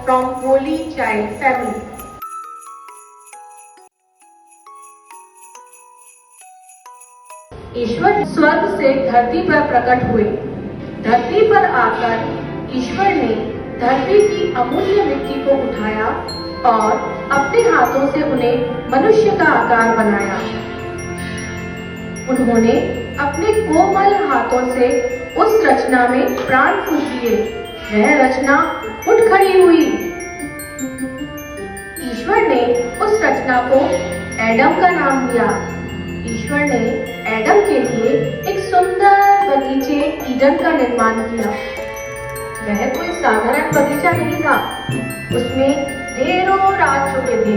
from Holy Child Family. ईश्वर स्वर्ग से धरती पर प्रकट हुए। धरती पर आकर ईश्वर ने धरती की अमूल्य मिट्टी को उठाया और अपने हाथों से उन्हें मनुष्य का आकार बनाया। उन्होंने अपने कोमल हाथों से उस रचना में प्राण फूंक दिए। वह रचना उठ खड़ी हुई। ईश्वर ने उस रचना को एडम का नाम दिया। ईश्वर ने एडम के लिए एक सुंदर बगीचे ईडन का निर्माण किया। वह कोई साधारण बगीचा नहीं था। उसमें ढेरों राज चुके थे।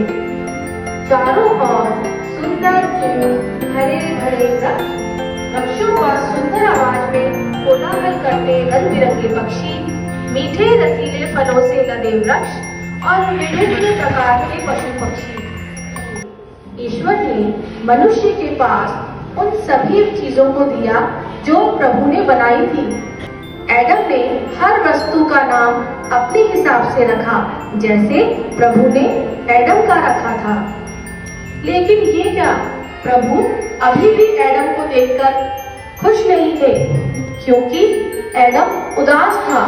चारों ओर सुंदर फूल, हरे भरे वृक्षों और सुंदर आवाज में कोलाहल करते रंग बिरंगे पक्षी, मीठे रसीले फलों से लदे वृक्ष और विभिन्न प्रकार के पशु पक्षी। ईश्वर ने मनुष्य के पास उन सभी चीजों को दिया जो प्रभु ने बनाई थी। एडम ने हर वस्तु का नाम अपने हिसाब से रखा, जैसे प्रभु ने एडम का रखा था। लेकिन ये क्या, प्रभु अभी भी एडम को देखकर खुश नहीं थे, क्योंकि एडम उदास था।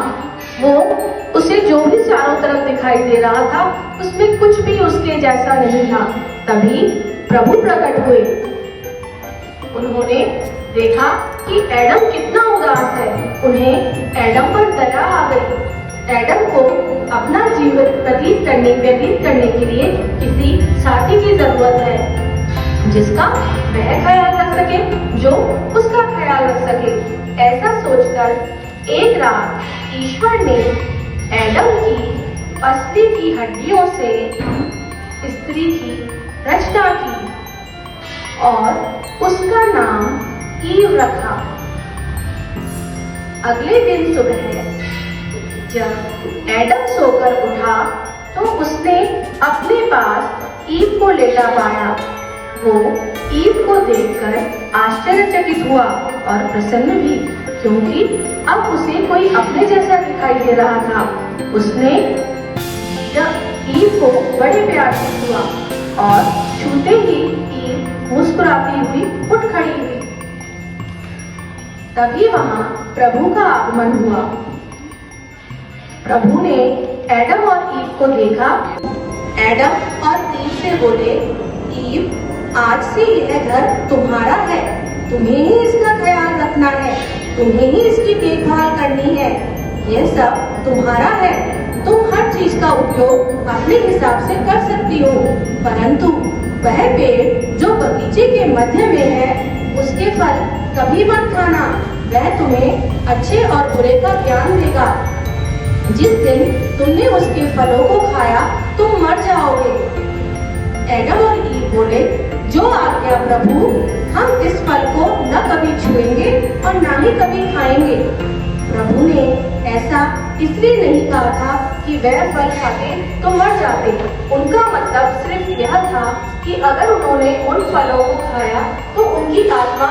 उसे जो भी चारों तरफ दिखाई दे रहा था, उसमें कुछ भी उसके जैसा नहीं था। तभी प्रभु प्रकट हुए। उन्होंने देखा कि एडम कितना उदास है। उन्हें एडम पर दया आ गई। एडम को अपना जीवन व्यतीत करने के लिए किसी साथी की जरूरत है, जिसका वह ख्याल रख सके, जो उसका ख्याल रख सके। ऐसा सोचकर एक रात ईश्वर ने एडम की अस्थि की हड्डियों से स्त्री की रचना की और उसका नाम ईव रखा। अगले दिन सुबह जब एडम सोकर उठा तो उसने अपने पास ईव को लेटा पाया। वो ईव को देखकर आश्चर्यचकित हुआ और प्रसन्न भी, क्योंकि अब उसे कोई अपने जैसा दिखाई दे रहा था। उसने जब ईव को बड़े प्यार से छुआ और छूते ही ईव मुस्कुराती हुई उठ खड़ी हुई। तभी वहां प्रभु का आगमन हुआ। प्रभु ने एडम और ईव को देखा। एडम और ईव से बोले, ईव, आज से यह घर तुम्हारा है। तुम्हें ही इसका ख्याल रखना है, तुम्हें ही इसकी देखभाल करनी है। यह सब तुम्हारा है। तुम हर चीज का उपयोग अपने हिसाब से कर सकती हो, परंतु वह पेड़ जो बगीचे के मध्य में है, उसके फल कभी मत खाना। वह तुम्हें अच्छे और बुरे का ज्ञान देगा। जिस दिन तुमने उसके फलों को खाया, तुम मर जाओगे। एडम और ईव बोले, जो आज्ञा प्रभु, हम इस फल को न कभी छुएंगे और न ही कभी खाएंगे। प्रभु ने ऐसा इसलिए नहीं कहा था कि वह फल खाते तो मर जाते। उनका मतलब सिर्फ यह था कि अगर उन्होंने उन फलों को खाया तो उनकी आत्मा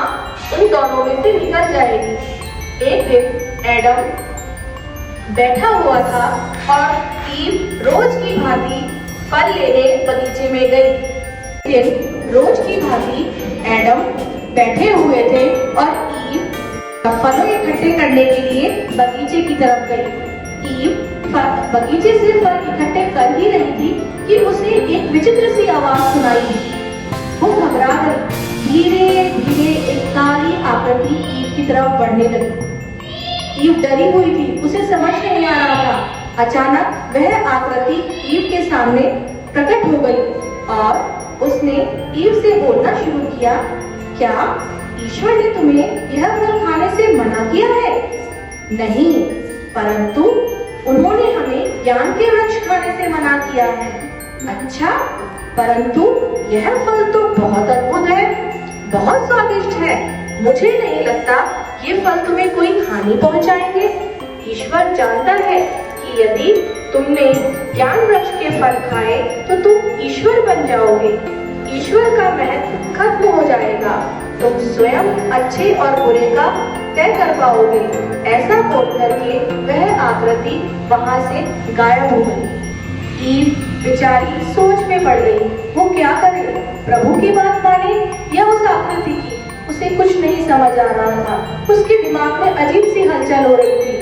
उन दोनों में से निकल जाएगी। एक दिन एडम बैठा हुआ था और ईव रोज की भांति फल लेने बगीचे में गई। रोज की भांति एडम बैठे हुए थे और ईव फलों इकट्ठे करने के लिए बगीचे की तरफ गई। ईव बगीचे से फल इकट्ठे कर ही रही थी कि उसे एक विचित्र सी आवाज सुनाई दी। वो घबरा गई। धीरे धीरे एक काली आकृति ईव की तरफ बढ़ने लगी। ईव डरी हुई थी, उसे समझ नहीं आ रहा था। अचानक वह आकृति ईव के सामने प्रकट हो गई और उसने ईव से बोलना शुरू किया, क्या ईश्वर ने तुम्हें यह फल खाने से मना किया है? नहीं, परंतु उन्होंने हमें ज्ञान के वृक्ष खाने से मना किया है। अच्छा, परंतु यह फल तो बहुत अद्भुत है, बहुत स्वादिष्ट है। मुझे नहीं लगता ये फल तुम्हें कोई हानि पहुंचाएंगे। ईश्वर जानता है कि यदि तुमने ज्ञान वृक्ष के फल खाए तो तुम ईश्वर बन जाओगे। ईश्वर का महत्व खत्म हो जाएगा। तुम स्वयं अच्छे और बुरे का तय कर पाओगे। ऐसा बोल करके वह आकृति वहां से गायब हो गई। ईव बेचारी सोच में पड़ गई, वो क्या करे, प्रभु की बात माने या उस आकृति की। उसे कुछ नहीं समझ आ रहा था। उसके दिमाग में अजीब सी हलचल हो रही थी।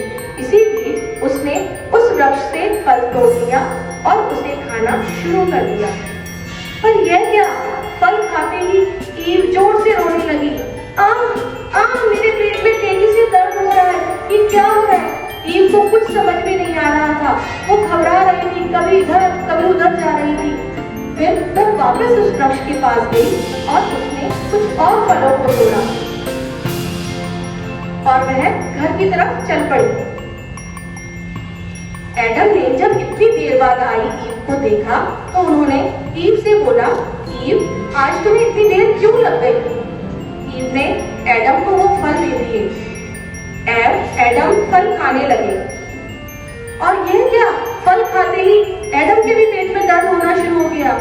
इसी बीच उसने उस वृक्ष से फल तोड़ लिया और उसे खाना शुरू कर दिया। पर यह क्या, फल खाते ही ईव जोर से रोने लगी। मेरे पेट में तेजी से दर्द हो रहा है, ये क्या हो रहा है। ईव को कुछ समझ में नहीं आ रहा था। वो घबरा रही थी, कभी इधर कभी उधर जा रही थी। फिर वह वापस उस वृक्ष के पास गई और उसने कुछ और फलों को तोड़ा और वह घर की तरफ चल पड़ी। एडम ने जब इतनी देर बाद आई ईव को देखा तो उन्होंने ईव से बोला, ईव, आज तुम्हें इतनी देर क्यों लग गई। ईव ने एडम को वो फल दे दिए। एडम फल खाने लगे और यह क्या, फल खाते ही एडम के भी पेट में दर्द होना शुरू हो गया।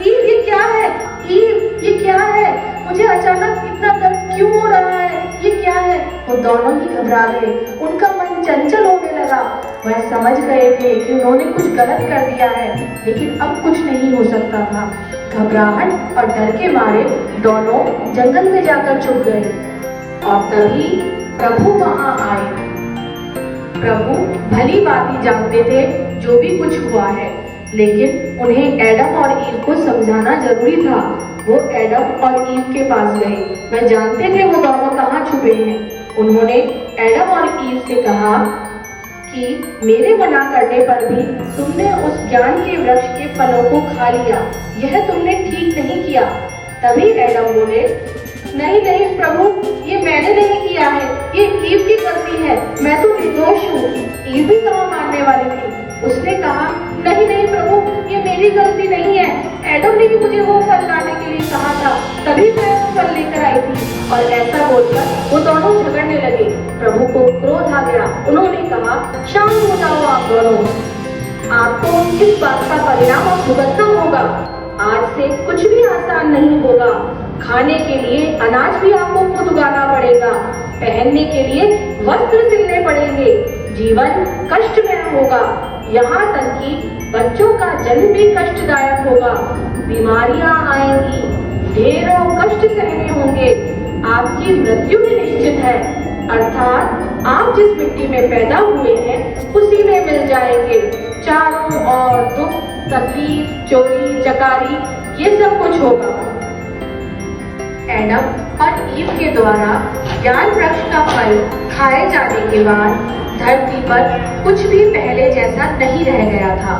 ईव, ये क्या है। ईव, ये क्या है, मुझे अचानक इतना दर्द क्यों हो रहा है, ये क्या है। वो दोनों ही घबरा गए। उनका मन चंचल होने लगा। वह समझ गए थे कि उन्होंने कुछ गलत कर दिया है, लेकिन अब कुछ नहीं हो सकता था। घबराहट और डर के मारे दोनों जंगल में जाकर छुप गए और तभी प्रभु वहां आए। प्रभु भली भांति जानते थे जो भी कुछ हुआ है, लेकिन उन्हें एडम और ईव को समझाना जरूरी था। वो एडम और ईव के पास गए। वह जानते थे वो दोनों कहाँ छुपे हैं। उन्होंने एडम और ईव से कहा कि मेरे मना करने पर भी तुमने उस ज्ञान के वृक्ष के फलों को खा लिया, यह तुमने ठीक नहीं किया। तभी एडम बोले, नहीं नहीं प्रभु, ये मैंने नहीं किया है, ये ईव की गलती है, मैं तो निर्दोष हूँ। ईव भी कहाँ मानने वाली थी। उसने कहा, नहीं नहीं प्रभु, ये मेरी गलती नहीं है, एडम ने भी मुझे वो फल लाने के लिए कहा था, तभी मैं वो फल लेकर आई थी। और ऐसा बोलकर वो दोनों झगड़ने लगे। प्रभु को क्रोध आ गया। उन्होंने कहा, शांत हो जाओ आप दोनों, आपको इस बात का परिणाम अब भुगतना होगा। आज से कुछ भी आसान नहीं होगा। खाने के लिए अनाज भी आपको खुद उगाना पड़ेगा, पहनने के लिए वस्त्र सिलने पड़ेंगे, जीवन कष्टमय होगा, यहाँ तक कि बच्चों का जन्म भी कष्टदायक होगा, बीमारियां आएंगी, ढेरों कष्ट सहने होंगे, आपकी मृत्यु भी निश्चित है, अर्थात आप जिस मिट्टी में पैदा हुए हैं उसी में मिल जाएंगे। चारों ओर दुख, तकलीफ, चोरी चकारी, ये सब कुछ होगा। एडम और ईव के द्वारा ज्ञान वृक्ष का फल खाए जाने के बाद धरती पर कुछ भी पहले जैसा नहीं रह गया था।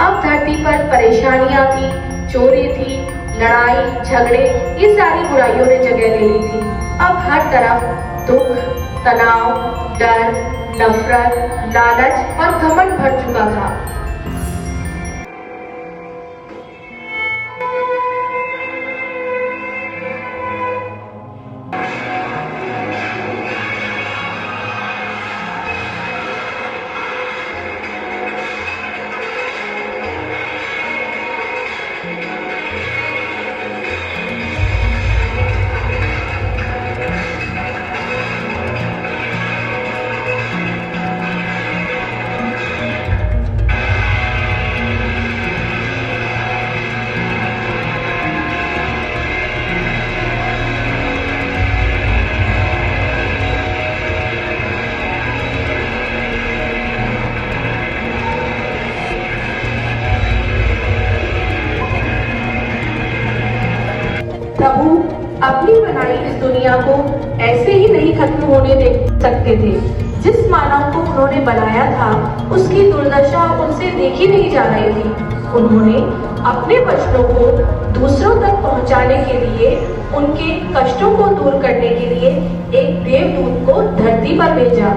अब धरती पर परेशानियां थी, चोरी थी, लड़ाई झगड़े, ये सारी बुराइयों ने जगह ले ली थी। अब हर तरफ दुख, तनाव, डर, नफरत, लालच और घमंड भर चुका था। प्रभु अपनी बनाई इस दुनिया को ऐसे ही नहीं खत्म होने दे सकते थे। जिस मानव को उन्होंने बनाया था उसकी दुर्दशा उनसे देखी नहीं जा रही थी। उन्होंने अपने वचनों को दूसरों तक पहुंचाने के लिए, उनके कष्टों को दूर करने के लिए एक देवदूत को धरती पर भेजा।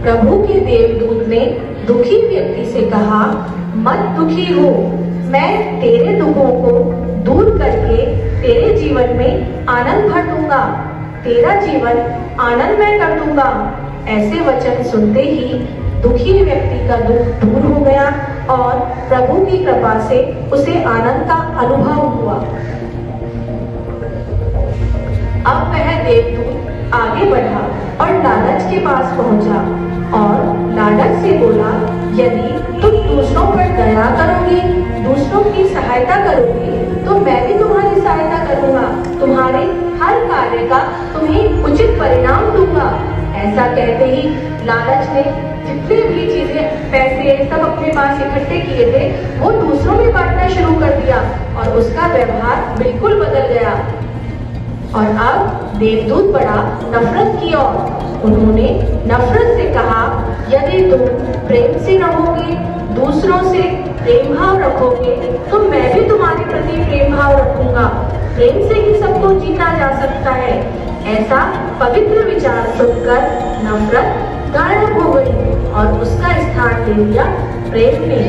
प्रभु के देवदूत ने दुखी व्यक्ति से कहा, मत दुखी हो, मैं तेरे दुखों को दूर करके तेरे जीवन में आनंद भर दूंगा, तेरा जीवन आनंदमय कर दूंगा। ऐसे वचन सुनते ही दुखी व्यक्ति का दुख दूर हो गया और प्रभु की कृपा से उसे आनंद का अनुभव हुआ। अब वह देवदूत आगे बढ़ा और लालच के पास पहुंचा और लालच से बोला, यदि तुम दूसरों पर दया करोगी, दूसरों की सहायता करोगी, तो मैं भी तुम्हारी सहायता करूंगा, तुम्हारे हर कार्य का तुम्हें उचित परिणाम दूंगा। ऐसा कहते ही लालच ने जितने भी चीजें, पैसे सब अपने पास इकट्ठे किए थे, वो दूसरों में बांटना शुरू कर दिया और उसका व्यवहार बिल्कुल बदल गया। और अब देवदूत बढ़ा नफरत की ओर। उन्होंने नफरत से कहा, यदि तुम प्रेम से रहोगे, दूसरों से प्रेम भाव रखोगे, तो मैं भी तुम्हारे प्रति प्रेम भाव रखूंगा। प्रेम से ही सबको जीता जा सकता है। ऐसा पवित्र विचार सुनकर नफरत गायब हो गई और उसका स्थान ले लिया प्रेम ने।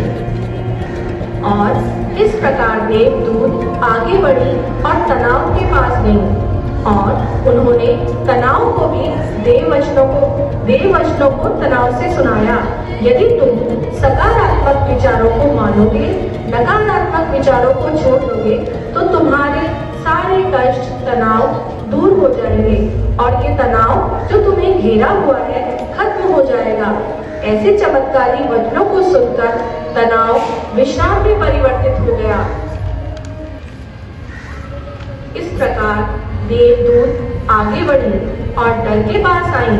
और इस प्रकार देवदूत आगे बढ़ी और तनाव के पास गई और उन्होंने तनाव को भी देववचनों को तनाव से सुनाया। यदि तुम सकारात्मक विचारों को मानोगे, नकारात्मक विचारों को छोड़ दोगे, तो तुम्हारे सारे कष्ट, तनाव दूर हो जाएंगे और ये तनाव जो तुम्हें घेरा हुआ है खत्म हो जाएगा। ऐसे चमत्कारी वचनों को सुनकर तनाव विश्राम में परिवर्तित हो गया। इस प्रकार देवदूत आगे बढ़ी और डर के पास आई।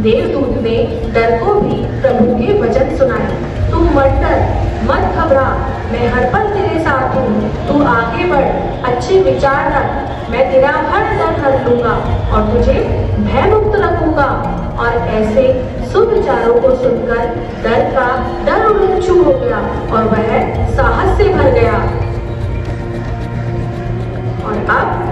देवदूत ने डर को भी प्रभु के वचन सुनाए। तू मत डर, मत घबरा, मैं हर पल तेरे साथ हूँ। तू आगे बढ़, अच्छे विचार रख, मैं तेरा हर डर हर लूंगा और तुझे भय मुक्त रखूंगा। और ऐसे सुविचारों को सुनकर डर उड़न हो गया और वह साहस से भर गया। और अब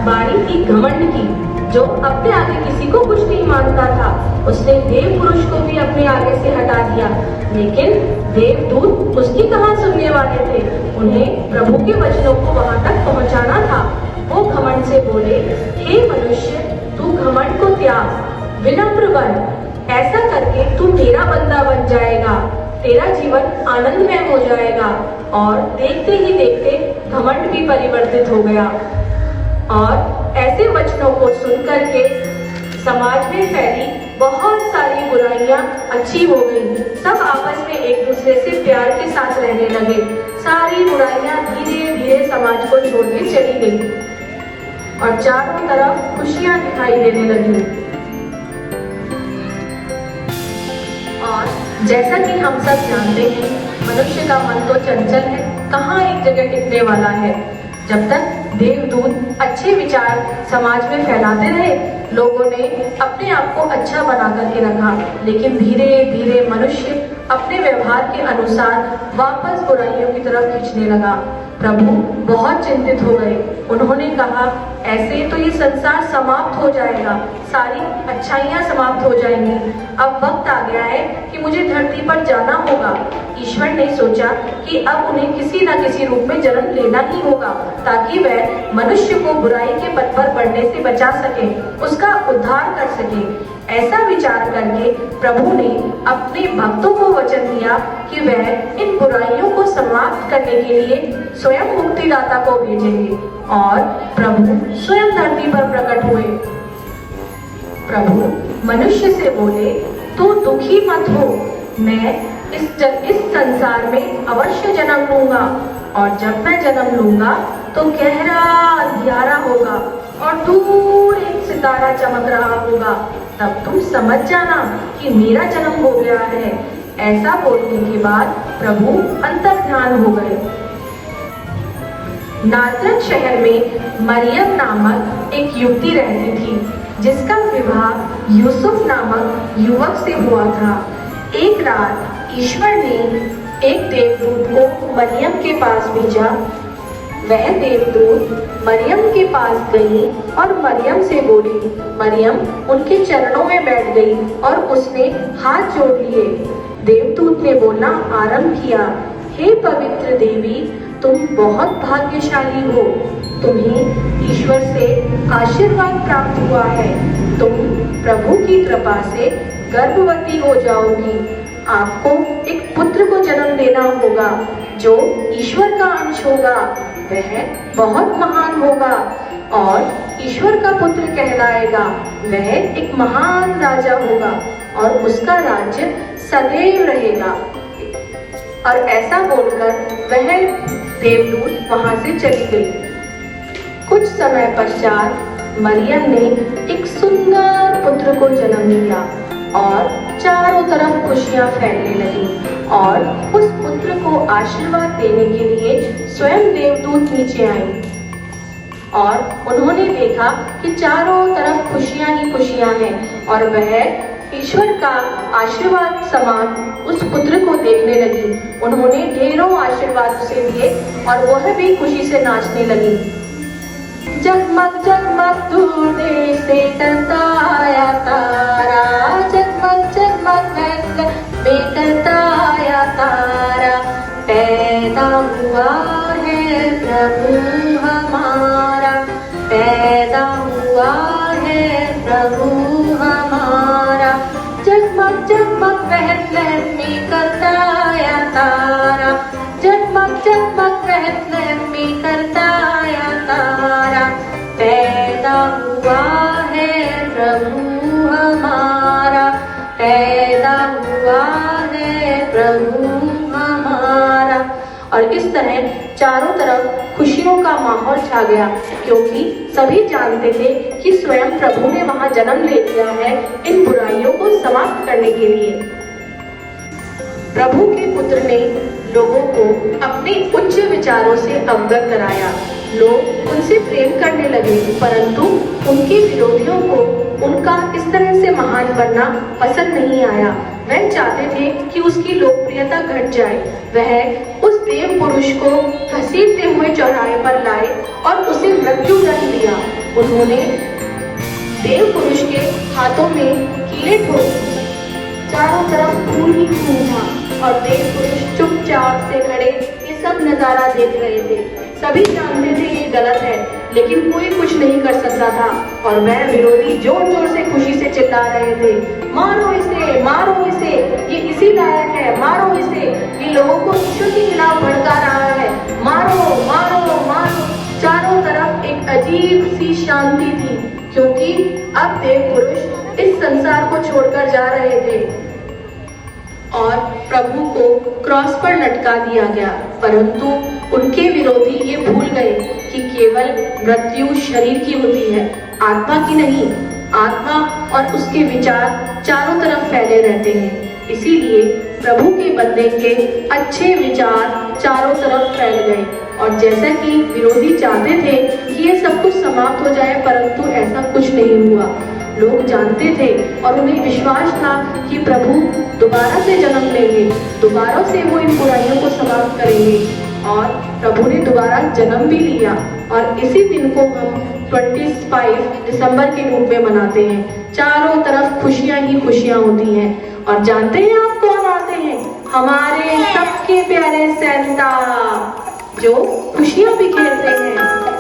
बारी थी घमंड की, जो अपने आगे किसी को कुछ नहीं मानता था। उसने देव पुरुष को भी अपने आगे से हटा दिया, लेकिन देवदूत उसकी कहाँ सुनने वाले थे। उन्हें प्रभु के वचनों को वहां तक पहुंचाना था। वो घमंड से बोले, हे मनुष्य, तू घमंड को त्याग, विनम्र बन। ऐसा करके तू मेरा बंदा बन जाएगा, तेरा जीवन आनंदमय हो जाएगा। और देखते ही देखते घमंड भी परिवर्तित हो गया। और ऐसे वचनों को सुनकर के समाज में फैली बहुत सारी बुराइयां अच्छी हो गई। सब आपस में एक दूसरे से प्यार के साथ रहने लगे। सारी बुराइयां धीरे धीरे समाज को छोड़ के चली गई और चारों तरफ खुशियां दिखाई देने लगी। और जैसा कि हम सब जानते हैं, मनुष्य का मन तो चंचल है, कहाँ एक जगह टिकने वाला है। जब तक देवदूत अच्छे विचार समाज में फैलाते रहे, लोगों ने अपने आप को अच्छा बना करके रखा, लेकिन धीरे धीरे मनुष्य अपने व्यवहार के अनुसार वापस बुराइयों की तरफ खींचने लगा। प्रभु बहुत चिंतित हो गए। उन्होंने कहा, ऐसे तो ये संसार समाप्त हो जाएगा, सारी अच्छाइयाँ समाप्त हो जाएंगी। अब वक्त आ गया है कि मुझे धरती पर जाना होगा। ईश्वर ने सोचा कि अब उन्हें किसी न किसी रूप में जन्म लेना ही होगा, ताकि वह मनुष्य को बुराई के पथ पर बढ़ने से बचा सके, उसका उद्धार कर सके। ऐसा विचार करके प्रभु ने अपने भक्तों को वचन दिया कि वह इन बुराइयों को समाप्त करने के लिए स्वयं मुक्तिदाता को भेजेंगे। और प्रभु स्वयं धरती पर प्रकट हुए। प्रभु मनुष्य से बोले, तू दुखी मत हो, मैं इस संसार में अवश्य जन्म लूंगा। और जब मैं जन्म लूंगा तो गहरा अंधियारा होगा और दूर एक सितारा चमक रहा होगा। तब तुम समझ जाना कि मेरा जन्म हो गया है। ऐसा बोलने के बाद प्रभु अंतर्ध्यान हो गए। नाजरत शहर में मरियम नामक एक युवती रहती थी, जिसका विवाह यूसुफ नामक युवक से हुआ था। एक रात ईश्वर ने एक देवदूत को मरियम के पास भेजा। वह देवदूत मरियम के पास गई और मरियम से बोली। मरियम उनके चरणों में बैठ गई और उसने हाथ जोड़ लिए। देवदूत ने बोलना आरंभ किया, हे पवित्र देवी, तुम बहुत भाग्यशाली हो। तुम्हें ईश्वर से आशीर्वाद प्राप्त हुआ है। तुम प्रभु की कृपा से गर्भवती हो जाओगी। आपको एक पुत्र को जन्म देना होगा, जो ईश्वर का अंश होगा। वह बहुत महान होगा और ईश्वर का पुत्र कहलाएगा। वह एक महान राजा होगा और उसका राज्य सदैव रहेगा। और ऐसा बोलकर वह देवदूत वहां से चली गई। कुछ समय पश्चात मरियम ने एक सुंदर पुत्र को जन्म दिया और चारों तरफ खुशियां फैलने लगी और उस पुत्र को आशीर्वाद देने के लिए स्वयं देवदूत नीचे आए और उन्होंने देखा कि चारों तरफ खुशियां ही खुशियां हैं और वह ईश्वर का आशीर्वाद समान उस पुत्र को देखने लगी। उन्होंने ढेरों आशीर्वाद उसे दिए और वह भी खुशी से नाचने लगी। जगमग जगमग दूर देश से करता आया तारा, जगमग जगमग में करता आया तारा, पैदा हुआ है प्रभु हमारा, पैदा हुआ है प्रभु हमारा। जगमग जगमग बेथलेहम में करता आया तारा, जगमग जगमग बेथलेहम में करता आया तारा, पैदा हुआ है प्रभु हमारा, पैदा हुआ है प्रभु हमारा। और इस तरह चारों तरफ खुशियों का माहौल छा गया, क्योंकि सभी जानते थे कि स्वयं प्रभु ने वहां जन्म ले लिया है इन बुराइयों को समाप्त करने के लिए। प्रभु के पुत्र ने लोगों को अपने उच्च विचारों से अवगत कराया। लोग उनसे प्रेम करने लगे, परंतु उनके विरोधियों को उनका इस तरह से महान बनना पसंद नहीं आया। वह चाहते थे कि उसकी लोकप्रियता घट जाए। वह उस देव पुरुष को घसीटते हुए चौराहे पर लाए और उसे मृत्यु दंड दिया। उन्होंने देव पुरुष के हाथों में कीड़े ठोक दिए। चारों तरफ खून ही खून था और देव पुरुष चुपचाप से खड़े ये सब नजारा देख रहे थे। सभी जानते थे ये गलत है, लेकिन कोई कुछ नहीं कर सकता था और वह विरोधी जोर जोर से खुशी से चिल्ला रहे थे, मारो इसे, मारो इसे, ये इसी लायक है, मारो इसे, ये लोगों को ईश्वर के खिलाफ भड़का रहा है, मारो मारो मारो। चारों तरफ एक अजीब सी शांति थी, क्योंकि अब देव पुरुष इस संसार को छोड़कर जा रहे थे और प्रभु को क्रॉस पर लटका दिया गया। परंतु उनके विरोधी ये भूल गए कि केवल मृत्यु शरीर की होती है, आत्मा की नहीं। आत्मा और उसके विचार चारों तरफ फैले रहते हैं। इसीलिए प्रभु के बंदे के अच्छे विचार चारों तरफ फैल गए और जैसा कि विरोधी चाहते थे कि ये सब कुछ समाप्त हो जाए, परंतु ऐसा कुछ नहीं हुआ। लोग जानते थे और उन्हें विश्वास था कि प्रभु दोबारा से जन्म लेंगे, दोबारा से वो इन बुराइयों को समाप्त करेंगे और प्रभु ने दोबारा जन्म भी लिया। और इसी दिन को हम 25 दिसंबर के रूप में मनाते हैं। चारों तरफ खुशियां ही खुशियां होती हैं। और जानते हैं आप कौन आते हैं? हमारे सबके प्यारे सैंटा, जो खुशियां बिखेरते हैं।